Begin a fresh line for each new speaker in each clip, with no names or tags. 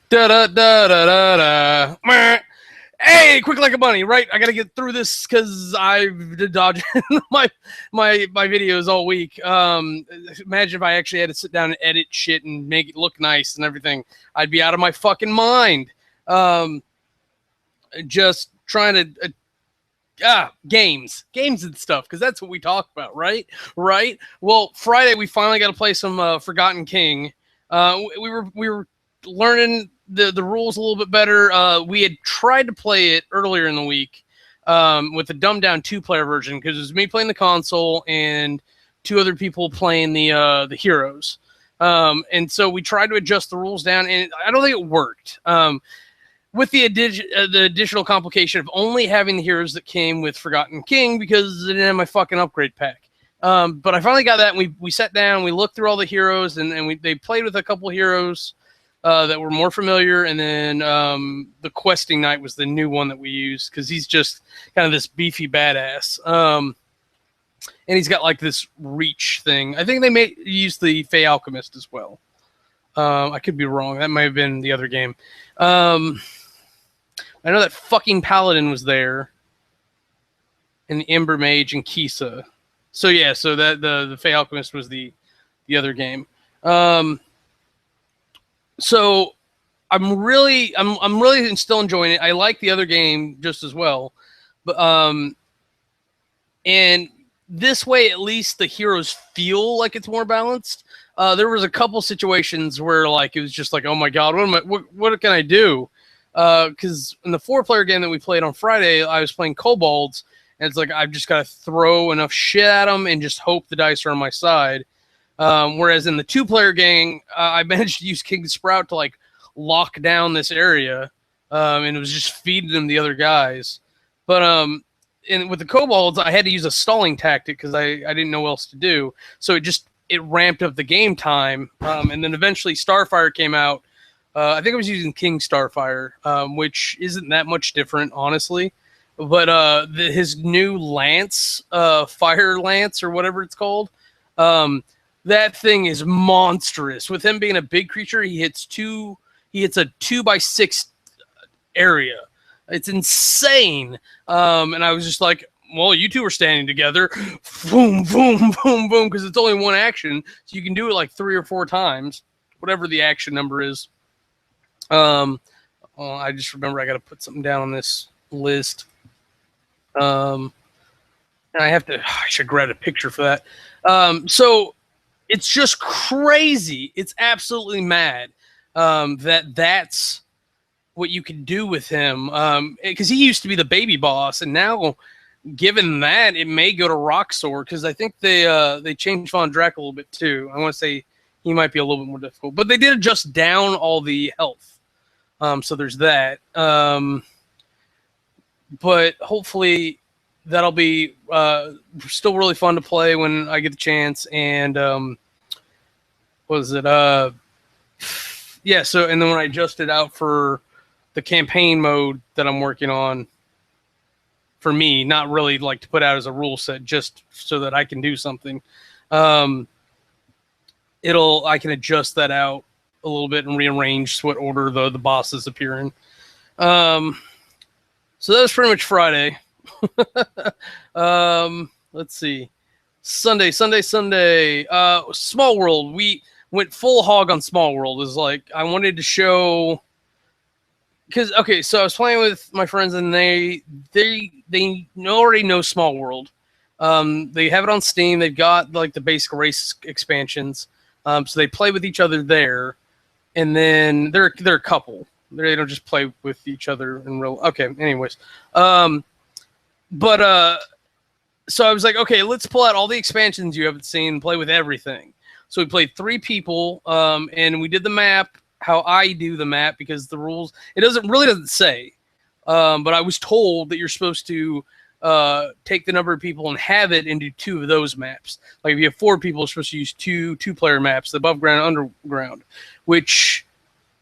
Da da da da da da. Hey, quick like a bunny, right? I gotta get through this because I've dodged my videos all week. Imagine if I actually had to sit down and edit shit and make it look nice and everything. I'd be out of my fucking mind. Just trying to games and stuff, because that's what we talk about, right? Well, Friday we finally got to play some Forgotten King. We were learning the rules a little bit better. We had tried to play it earlier in the week with the dumbed down 2-player version, because it was me playing the console and 2 other people playing the heroes. And so we tried to adjust the rules down, and I don't think it worked. With the additional complication of only having the heroes that came with Forgotten King, because I didn't have my fucking upgrade pack. But I finally got that, and we sat down, we looked through all the heroes, and they played with a couple heroes that were more familiar, and then the questing knight was the new one that we used, because he's just kind of this beefy badass. And he's got like this reach thing. I think they may use the Fey Alchemist as well. I could be wrong. That might have been the other game. I know that fucking Paladin was there, and the Ember Mage and Kisa. So yeah, so that the Fey Alchemist was the other game. So I'm really still enjoying it. I like the other game just as well, but and this way at least the heroes feel like it's more balanced. There was a couple situations where like it was just like, oh my god, what can I do? Because in the 4-player game that we played on Friday, I was playing kobolds, and it's like I've just got to throw enough shit at them and just hope the dice are on my side. Whereas in the 2-player game, I managed to use King Sprout to like lock down this area, and it was just feeding them the other guys. But and with the kobolds, I had to use a stalling tactic because I didn't know what else to do. So it ramped up the game time, and then eventually Starfire came out. I think I was using King Starfire, which isn't that much different, honestly. But his new lance, Fire Lance or whatever it's called, that thing is monstrous. With him being a big creature, he hits a 2x6 area. It's insane. And I was just like, well, you two are standing together. Boom, boom, boom, boom, because it's only one action, so you can do it like 3 or 4 times, whatever the action number is. I just remember I got to put something down on this list. And I should grab a picture for that. So it's just crazy. It's absolutely mad that's what you can do with him. Because he used to be the baby boss, and now, given that, it may go to Roxor, because I think they changed Von Drac a little bit too. I want to say he might be a little bit more difficult, but they did adjust down all the health. So there's that. But hopefully that'll be still really fun to play when I get the chance. And what is it? Yeah. So and then when I adjust it out for the campaign mode that I'm working on, for me, not really like to put out as a rule set, just so that I can do something. I can adjust that out a little bit and rearrange what order the bosses appear in. So that was pretty much Friday. Let's see. Sunday. Smallworld. We went full hog on Smallworld. It was like I wanted to show, because so I was playing with my friends, and they already know Smallworld. They have it on Steam. They've got like the basic race expansions. So they play with each other there, and then they're a couple. They don't just play with each other in real. Okay, anyways, so I was like, okay, let's pull out all the expansions you haven't seen and play with everything. So we played 3 people, and we did the map how I do the map, because the rules it doesn't say, but I was told that you're supposed to take the number of people and have it into 2 of those maps. Like if you have 4 people, you're supposed to use 2-player maps, the above ground, underground, which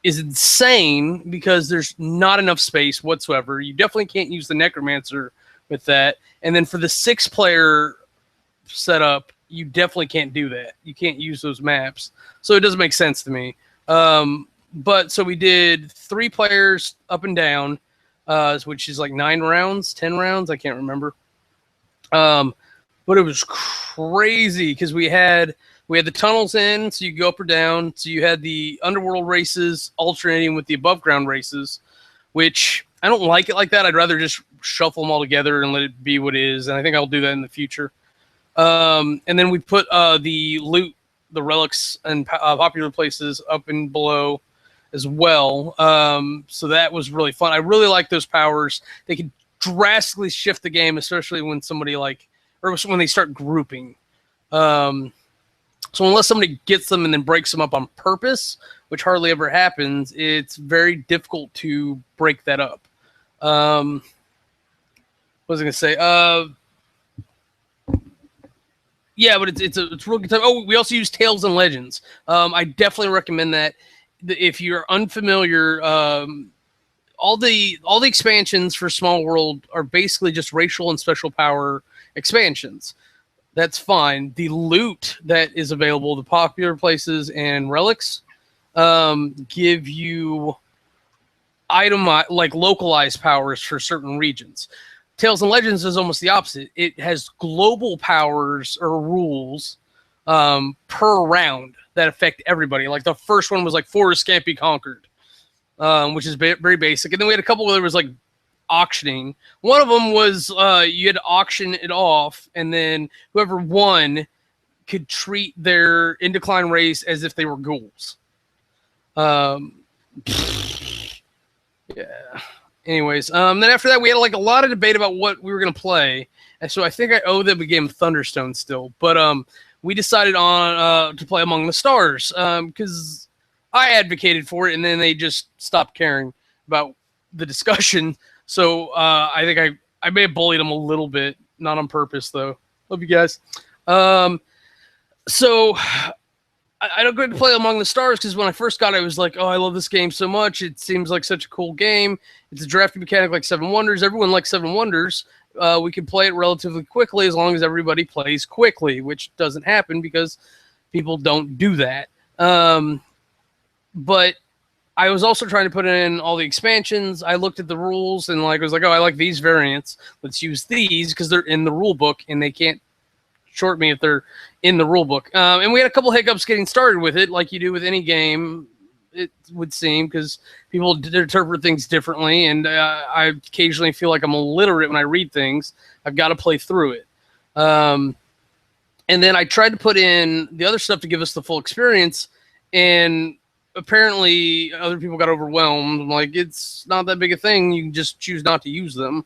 is insane because there's not enough space whatsoever. You definitely can't use the Necromancer with that. And then for the 6-player setup, you definitely can't do that. You can't use those maps. So it doesn't make sense to me. But so we did 3 players up and down, which is like 9 rounds, 10 rounds. I can't remember. But it was crazy because we had the tunnels in, so you go up or down. So you had the underworld races alternating with the above ground races, which I don't like it like that. I'd rather just shuffle them all together and let it be what it is. And I think I'll do that in the future. And then we put the loot, the relics, and popular places up and below as well. So that was really fun. I really like those powers. They could drastically shift the game, especially when somebody or when they start grouping. So unless somebody gets them and then breaks them up on purpose, which hardly ever happens, it's very difficult to break that up. What was I going to say? Yeah, but it's a real good time. Oh, we also use Tales and Legends. I definitely recommend that. If you're unfamiliar, all the expansions for Smallworld are basically just racial and special power expansions. That's fine. The loot that is available, the popular places and relics, give you localized powers for certain regions. Tales and Legends is almost the opposite. It has global powers or rules per round that affect everybody. Like the first one was like forests can't be conquered, which is very basic. And then we had a couple where there was like auctioning. One of them was you had to auction it off, and then whoever won could treat their in decline race as if they were ghouls. Yeah. Anyways, then after that we had like a lot of debate about what we were gonna play, and so I think I owe them a game of Thunderstone still. But we decided on to play Among the Stars because I advocated for it, and then they just stopped caring about the discussion. So I think I may have bullied them a little bit, not on purpose though. Love you guys. So I don't get to play Among the Stars because when I first got it, I was like, oh, I love this game so much. It seems like such a cool game. It's a drafting mechanic like Seven Wonders. Everyone likes Seven Wonders. We can play it relatively quickly as long as everybody plays quickly, which doesn't happen because people don't do that. But I was also trying to put in all the expansions. I looked at the rules and I was like, oh, I like these variants. Let's use these because they're in the rule book and they can't short me if they're in the rule book. And we had a couple hiccups getting started with it, like you do with any game, it would seem, because people interpret things differently. And I occasionally feel like I'm illiterate when I read things. I've got to play through it. And then I tried to put in the other stuff to give us the full experience. And apparently other people got overwhelmed. I'm like, it's not that big a thing. You can just choose not to use them.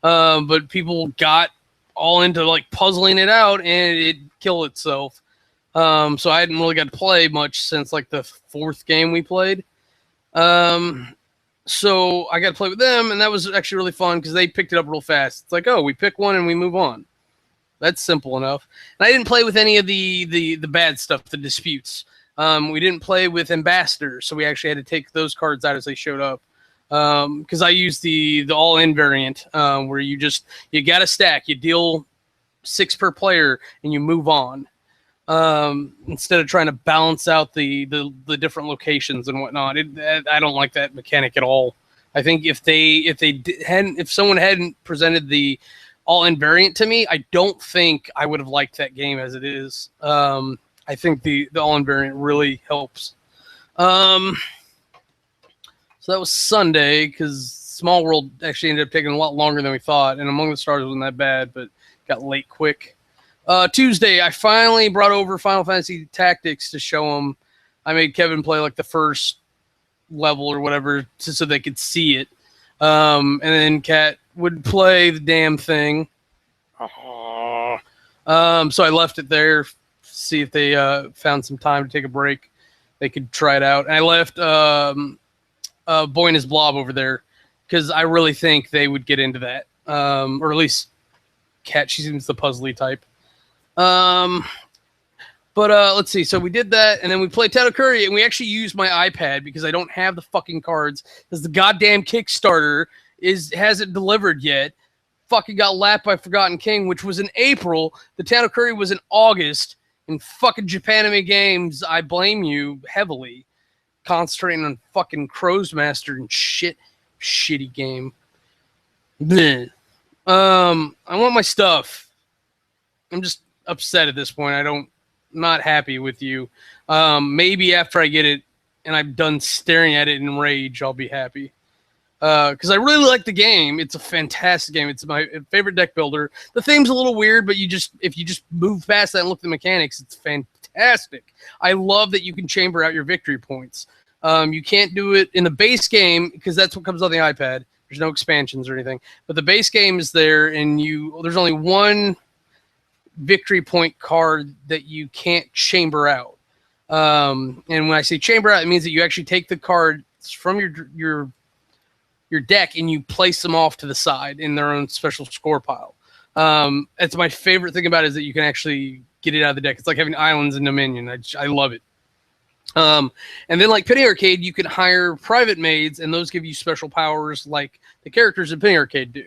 But people got all into like puzzling it out and it killed itself. So I hadn't really got to play much since like the 4th game we played. So I got to play with them, and that was actually really fun because they picked it up real fast. It's like, oh, we pick one and we move on. That's simple enough. And I didn't play with any of the bad stuff, the disputes. We didn't play with ambassadors, so we actually had to take those cards out as they showed up. Because I used the all-in variant, where you got a stack, you deal 6 per player, and you move on. Instead of trying to balance out the different locations and whatnot. I don't like that mechanic at all. I think if someone hadn't presented the all-in variant to me, I don't think I would have liked that game as it is. I think the all-in variant really helps. So that was Sunday, because Smallworld actually ended up taking a lot longer than we thought, and Among the Stars wasn't that bad, but got late quick. Tuesday, I finally brought over Final Fantasy Tactics to show him. I made Kevin play like the first level or whatever so they could see it. And then Kat would play the damn thing. So I left it there, see if they found some time to take a break. They could try it out. And I left Boy and His Blob over there because I really think they would get into that. Or at least Kat, she seems the puzzly type. But let's see. So we did that, and then we played Tanto Cuore, and we actually used my iPad because I don't have the fucking cards because the goddamn Kickstarter hasn't delivered yet. Fucking got lapped by Forgotten King, which was in April. The Tanto Cuore was in August. And fucking Japanime Games, I blame you heavily. concentrating on fucking Crow's Master and shitty game. Bleh. I want my stuff. I'm just upset at this point. I'm not happy with you. Maybe after I get it and I'm done staring at it in rage, I'll be happy. Because I really like the game. It's a fantastic game. It's my favorite deck builder. The theme's a little weird, but if you just move past that and look at the mechanics, it's fantastic. I love that you can chamber out your victory points. You can't do it in the base game because that's what comes on the iPad. There's no expansions or anything. But the base game is there, and there's only one victory point card that you can't chamber out. And when I say chamber out, it means that you actually take the cards from your deck and you place them off to the side in their own special score pile. It's my favorite thing about it is that you can actually get it out of the deck. It's like having islands in Dominion. I love it. And then like Penny Arcade, you can hire private maids, and those give you special powers like the characters in Penny Arcade do.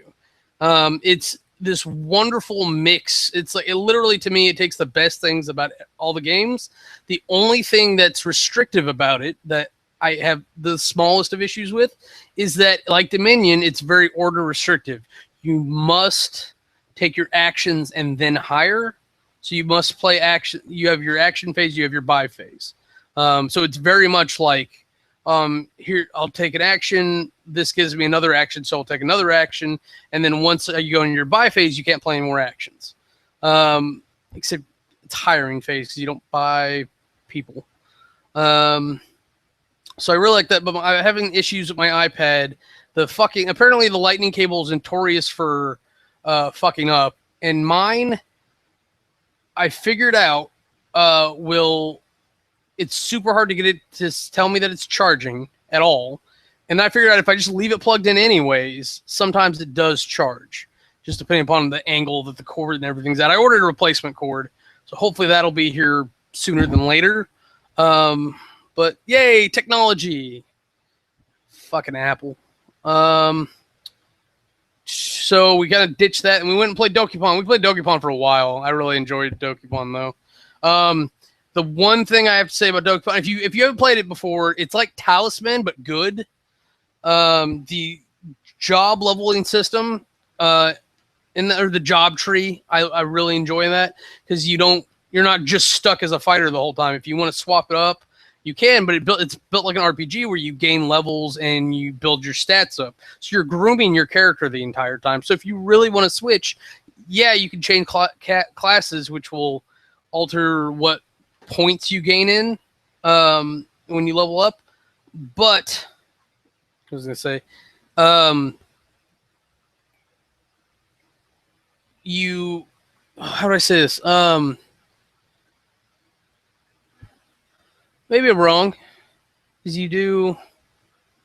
It's this wonderful mix. It's like, literally to me, it takes the best things about all the games. The only thing that's restrictive about it that I have the smallest of issues with is that, like Dominion, it's very order restrictive. You must take your actions and then hire. So you must play action. You have your action phase, you have your buy phase. So it's very much like, here, I'll take an action. This gives me another action, so I'll take another action. And then once you go in your buy phase, you can't play any more actions. Except it's hiring phase because you don't buy people. So I really like that, but I'm having issues with my iPad. Apparently the lightning cable is notorious for fucking up. And mine, I figured out, it's super hard to get it to tell me that it's charging at all. And I figured out if I just leave it plugged in anyways, sometimes it does charge, just depending upon the angle that the cord and everything's at. I ordered a replacement cord, so hopefully that'll be here sooner than later. But yay, technology. Fucking Apple. So we kind of ditched that and we went and played Dokapon. We played Dokapon for a while. I really enjoyed Dokapon though. The one thing I have to say about Dokapon, if you haven't played it before, it's like Talisman but good. The job leveling system, or the job tree, I really enjoy that because you're not just stuck as a fighter the whole time. If you want to swap it up, you can, but it's built like an RPG where you gain levels and you build your stats up. So you're grooming your character the entire time. So if you really want to switch, yeah, you can change classes, which will alter what points you gain in when you level up. But I was going to say, how do I say this? Maybe I'm wrong. Because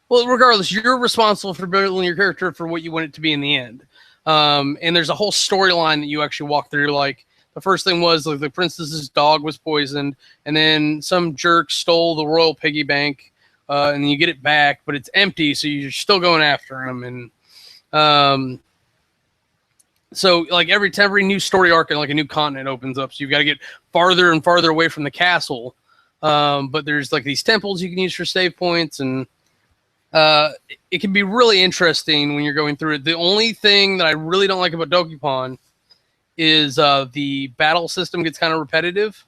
regardless, you're responsible for building your character for what you want it to be in the end. And there's a whole storyline that you actually walk through. Like, the first thing was like the princess's dog was poisoned, and then some jerk stole the royal piggy bank, and you get it back, but it's empty, so you're still going after him. And so like every new story arc and like a new continent opens up, so you've got to get farther and farther away from the castle. But there's like these temples you can use for save points, and it can be really interesting when you're going through it. The only thing that I really don't like about Dokapon is the battle system gets kind of repetitive.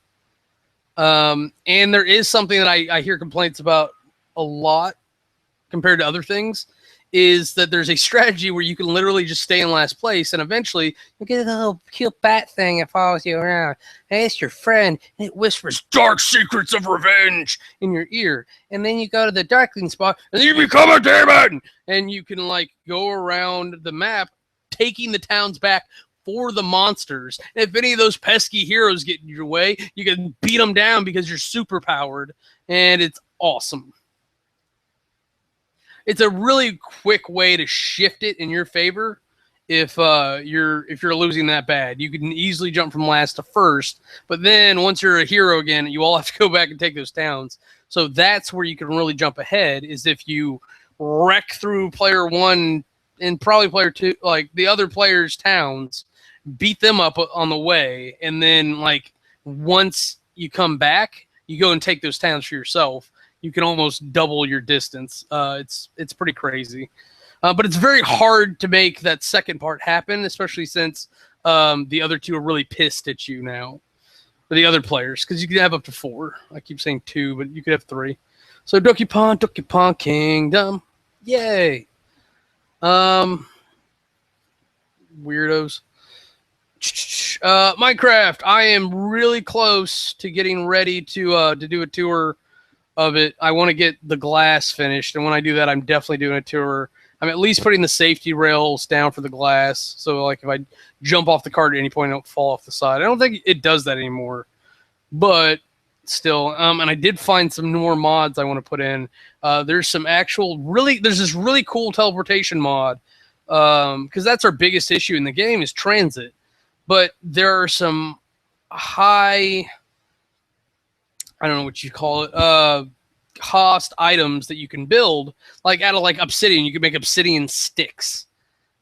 And there is something that I hear complaints about a lot compared to other things, is that there's a strategy where you can literally just stay in last place, and eventually you get a little cute bat thing that follows you around. And it's your friend, and it whispers dark secrets of revenge in your ear. And then you go to the darkling spot, and then you become a demon! And you can like go around the map, taking the towns back for the monsters. And if any of those pesky heroes get in your way, you can beat them down because you're super powered, and it's awesome. It's a really quick way to shift it in your favor if you're losing that bad. You can easily jump from last to first, but then once you're a hero again, you all have to go back and take those towns. So that's where you can really jump ahead, is if you wreck through player one and probably player two, like the other players' towns, beat them up on the way, and then like once you come back, you go and take those towns for yourself. you can almost double your distance. It's pretty crazy. But it's very hard to make that second part happen, especially since the other two are really pissed at you now. For the other players, because you can have up to 4. I keep saying 2, but you could have 3. So Dokapon Kingdom. Yay. Weirdos. Minecraft. I am really close to getting ready to do a tour of it. I want to get the glass finished, and when I do that, I'm definitely doing a tour. I'm at least putting the safety rails down for the glass, so like if I jump off the cart at any point, I don't fall off the side. I don't think it does that anymore, but still. And I did find some more mods I want to put in. There's some actual there's this really cool teleportation mod, because that's our biggest issue in the game is transit. But there are some high, I don't know what you call it, cost items that you can build, like out of like obsidian. You can make obsidian sticks,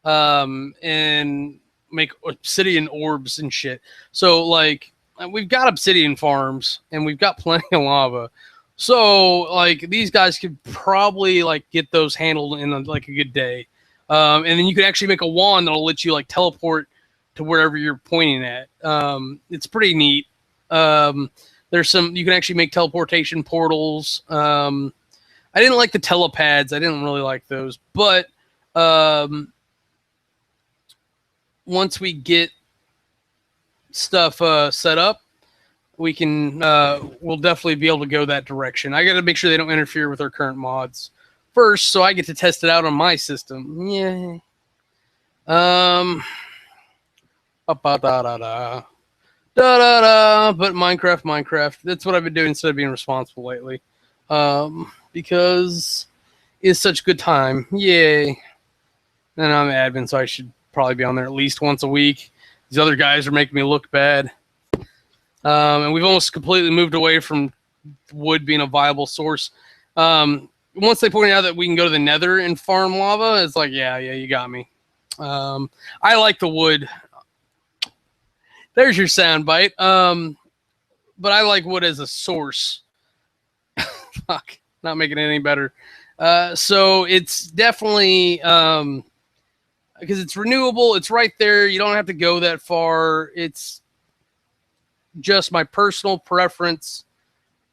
and make obsidian orbs and shit. So like we've got obsidian farms and we've got plenty of lava. So like these guys could probably like get those handled in like a good day. And then you can actually make a wand that'll let you like teleport to wherever you're pointing at. It's pretty neat. There's some, you can actually make teleportation portals. I didn't like the telepads. I didn't really like those, but once we get stuff set up, we can we'll definitely be able to go that direction. I got to make sure they don't interfere with our current mods first, so I get to test it out on my system. Yay. But Minecraft. That's what I've been doing instead of being responsible lately. Because it's such a good time. Yay. And I'm admin, so I should probably be on there at least once a week. These other guys are making me look bad. And we've almost completely moved away from wood being a viable source. Once they pointed out that we can go to the nether and farm lava, it's like, yeah, you got me. I like the wood. There's your soundbite. But I like wood as a source. Fuck, not making it any better. So it's definitely because it's renewable. It's right there. You don't have to go that far. It's just my personal preference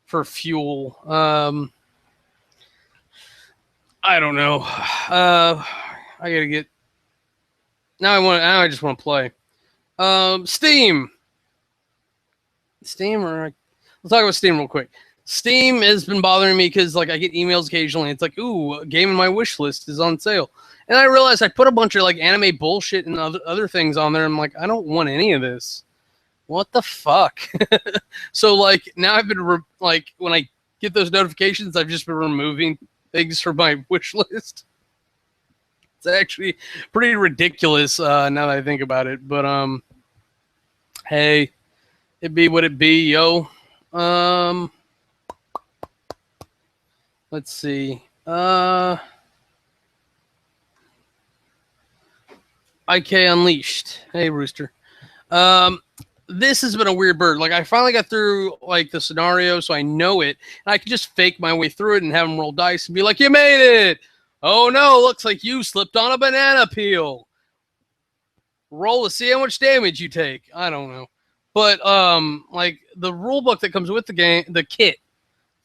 for fuel. I don't know. I gotta get. Now I just want to play. Steam. Let's talk about Steam real quick. Steam has been bothering me because like I get emails occasionally. It's like, ooh, a game in my wish list is on sale. And I realized I put a bunch of like anime bullshit and other things on there. I'm like, I don't want any of this. What the fuck? So like now I've been like when I get those notifications, I've just been removing things from my wish list. It's actually pretty ridiculous now that I think about it. But hey, it be what it be, yo. Let's see. IK Unleashed. Hey, Rooster. This has been a weird bird. Like, I finally got through, like, the scenario, so I know it. And I can just fake my way through it and have them roll dice and be like, you made it! Oh, no, looks like you slipped on a banana peel. Roll to see how much damage you take. I don't know. But, like, the rulebook that comes with the game, the kit,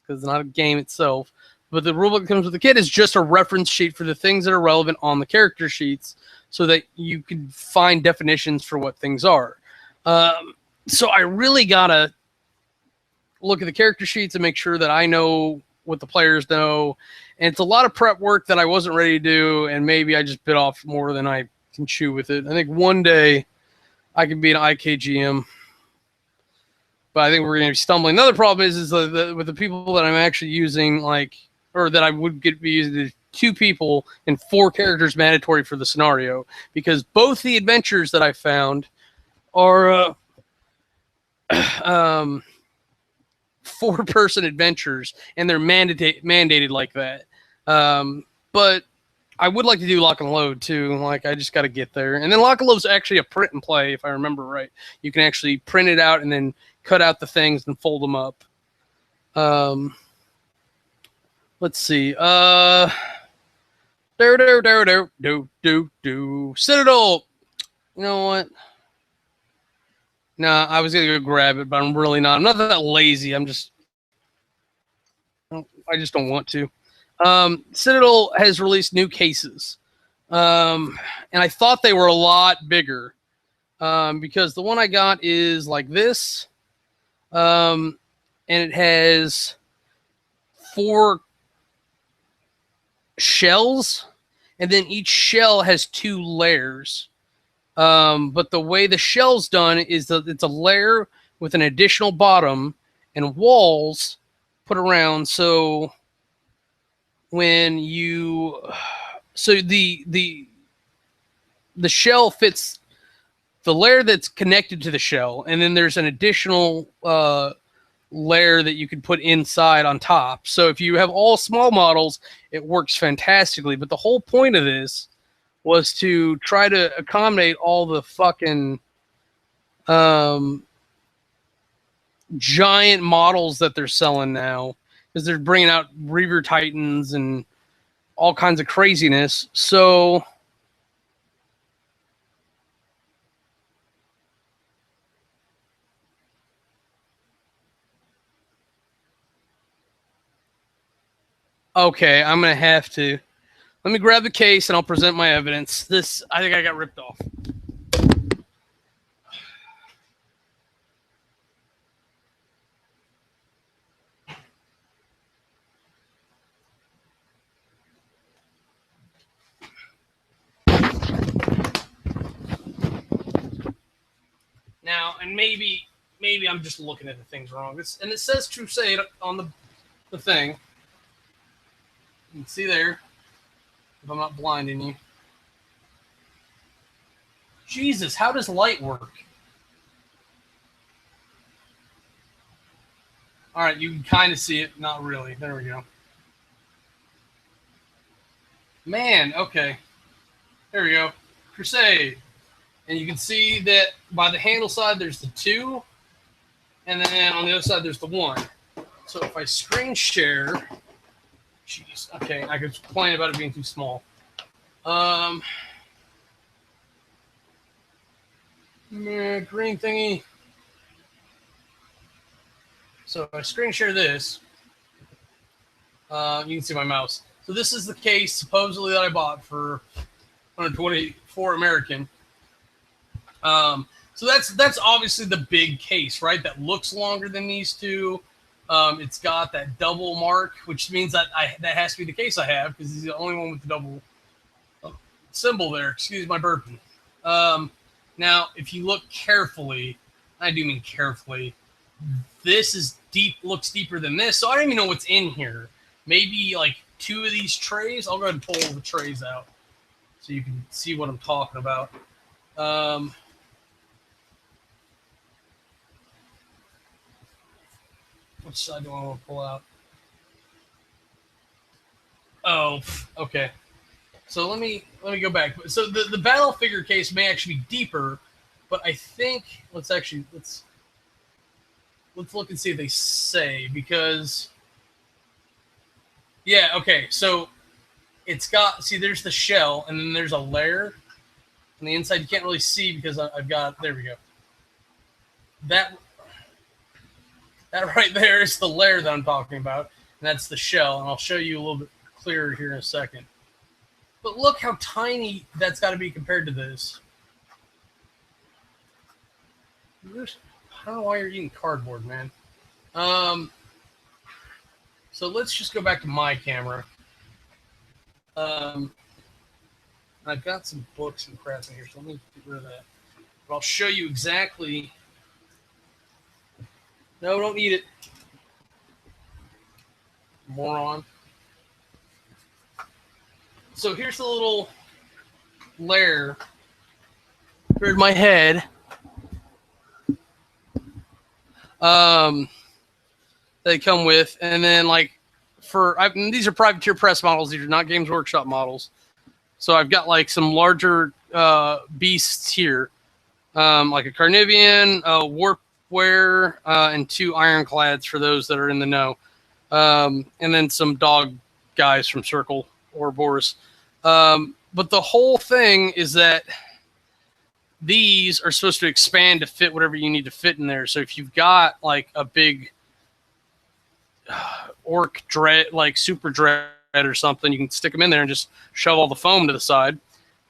because it's not a game itself, but the rulebook that comes with the kit is just a reference sheet for the things that are relevant on the character sheets so that you can find definitions for what things are. So I really got to look at the character sheets and make sure that I know what the players know. And it's a lot of prep work that I wasn't ready to do, and maybe I just bit off more than I can chew with it. I think one day I can be an IKGM. But I think we're going to be stumbling. Another problem is with the people that I'm actually using, like, or that I would be using, 2 people and 4 characters mandatory for the scenario, because both the adventures that I found are 4-person adventures, and they're mandated like that. But I would like to do lock and load too. Like, I just got to get there. And then lock and load is actually a print and play, if I remember right. You can actually print it out and then cut out the things and fold them up. Let's see. Citadel. You know what? Nah, I was gonna go grab it, but I'm really not. I'm not that lazy. I just don't want to. Citadel has released new cases, and I thought they were a lot bigger, because the one I got is like this, and it has 4 shells, and then each shell has 2 layers. But the way the shell's done is that it's a layer with an additional bottom and walls put around. So when you, so the shell fits the layer that's connected to the shell, and then there's an additional layer that you could put inside on top. So if you have all small models, it works fantastically. But the whole point of this was to try to accommodate all the fucking giant models that they're selling now, because they're bringing out Reaver Titans and all kinds of craziness. So okay, I'm gonna have to. Let me grab the case and I'll present my evidence. This, I think I got ripped off. Now, and maybe I'm just looking at the things wrong. And it says Crusade on the thing. You can see there, if I'm not blinding you. Jesus, how does light work? All right, you can kind of see it. Not really. There we go. Man, okay. There we go. Crusade. And you can see that by the handle side, there's the 2. And then on the other side, there's the 1. So if I screen share... Jeez. Okay, I could complain about it being too small. Green thingy. So if I screen share this, you can see my mouse. So this is the case supposedly that I bought for 124 American. So that's obviously the big case, right? That looks longer than these two. It's got that double mark, which means that that has to be the case I have, because he's the only one with the double symbol there. Excuse my burping. Now, if you look carefully, I do mean carefully, this is deep, looks deeper than this. So I don't even know what's in here. Maybe like 2 of these trays. I'll go ahead and pull the trays out so you can see what I'm talking about. Which side do I want to pull out? Oh, okay. So let me go back. So the battle figure case may actually be deeper, but I think let's look and see if they say, because yeah, okay. So it's got, see, there's the shell, and then there's a layer on the inside. You can't really see because I've got, there we go. That right there is the layer that I'm talking about, and that's the shell. And I'll show you a little bit clearer here in a second. But look how tiny that's got to be compared to this. I don't know why you're eating cardboard, man. So let's just go back to my camera. I've got some books and crap in here, so let me get rid of that. But I'll show you exactly. No, don't eat it. Moron. So here's the little layer for my head. They come with, and then like these are privateer press models. These are not Games Workshop models. So I've got like some larger beasts here, like a Carnivian, Warpware, and 2 Ironclads for those that are in the know, and then some dog guys from Circle or Boris. But the whole thing is that these are supposed to expand to fit whatever you need to fit in there. So if you've got like a big orc dread, like super dread or something, you can stick them in there and just shove all the foam to the side,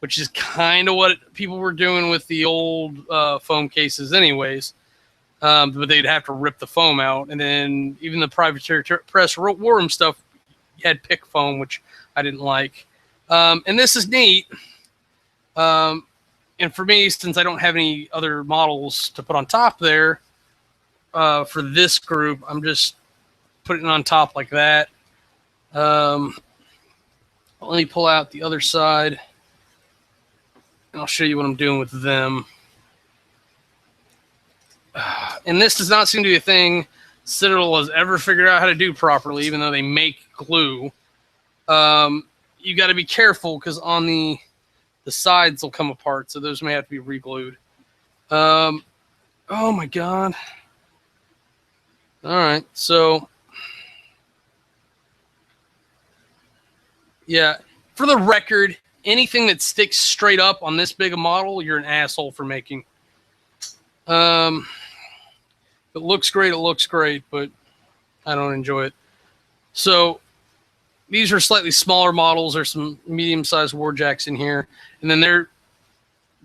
which is kind of what people were doing with the old foam cases anyways. But they'd have to rip the foam out. And then even the Privateer Press War Room stuff had pick foam, which I didn't like. And this is neat. And for me, since I don't have any other models to put on top there, for this group, I'm just putting it on top like that. Let me pull out the other side, and I'll show you what I'm doing with them. And this does not seem to be a thing Citadel has ever figured out how to do properly, even though they make glue. You got to be careful because on the sides will come apart, so those may have to be re-glued. Oh my god. All right, so yeah, for the record, anything that sticks straight up on this big a model, you're an asshole for making. It looks great, but I don't enjoy it. So these are slightly smaller models. There's some medium-sized warjacks in here. And then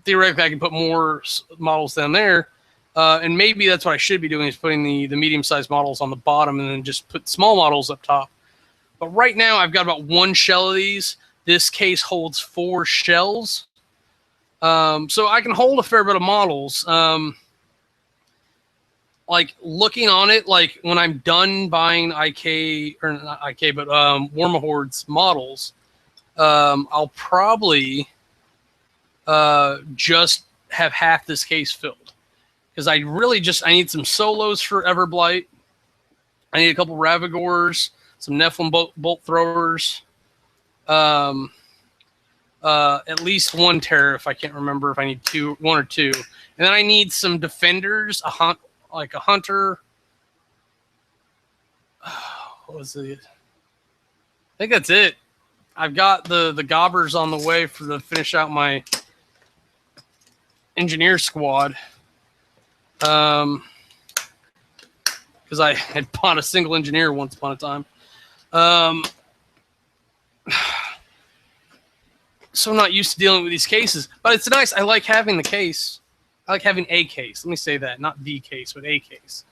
theoretically, I can put more models down there. And maybe that's what I should be doing, is putting the medium-sized models on the bottom and then just put small models up top. But right now, I've got about one shell of these. This case holds 4 shells. So I can hold a fair bit of models. Like looking on it, like when I'm done buying IK, or not IK, but Warmahorde's models, I'll probably just have half this case filled. Because I need some solos for Everblight. I need a couple Ravagors, some Nephilim bolt throwers, at least 1 Tariff. I can't remember if I need 1 or 2. And then I need some Defenders, like a Hunter. What was it? I think that's it. I've got the Gobbers on the way to finish out my Engineer squad. Because I had bought a single Engineer once upon a time. So I'm not used to dealing with these cases, but it's nice. I like having the case. I like having a case. Let me say that, not the case, but a case.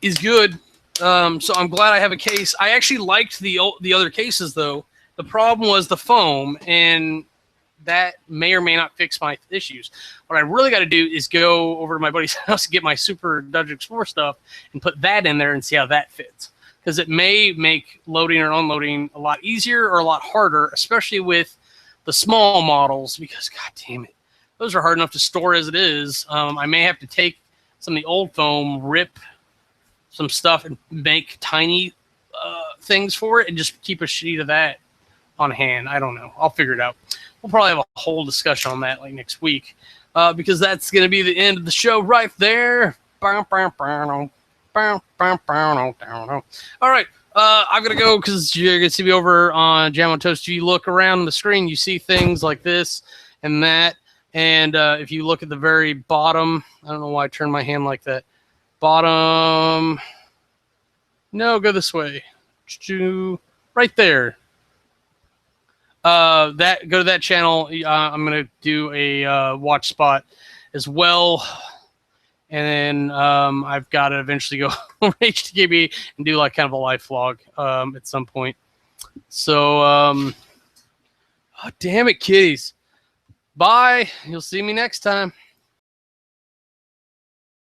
Is good. So I'm glad I have a case. I actually liked the other cases though. The problem was the foam, and that may or may not fix my issues. What I really got to do is go over to my buddy's house and get my Super Dungeon Explorer stuff and put that in there and see how that fits. Because it may make loading or unloading a lot easier or a lot harder, especially with the small models, because god damn it, those are hard enough to store as it is. I may have to take some of the old foam, rip some stuff, and make tiny things for it, and just keep a sheet of that on hand. I don't know. I'll figure it out. We'll probably have a whole discussion on that like next week, because that's going to be the end of the show right there. All right. I've got to go because you're going to see me over on Jam on Toast. If you look around the screen, you see things like this and that. And if you look at the very bottom, I don't know why I turned my hand like that. Bottom. No, go this way. Right there. Go to that channel. I'm going to do a watch spot as well. And then I've got to eventually go over to HTKB and do like kind of a live vlog at some point. So, oh, damn it, kitties. Bye. You'll see me next time.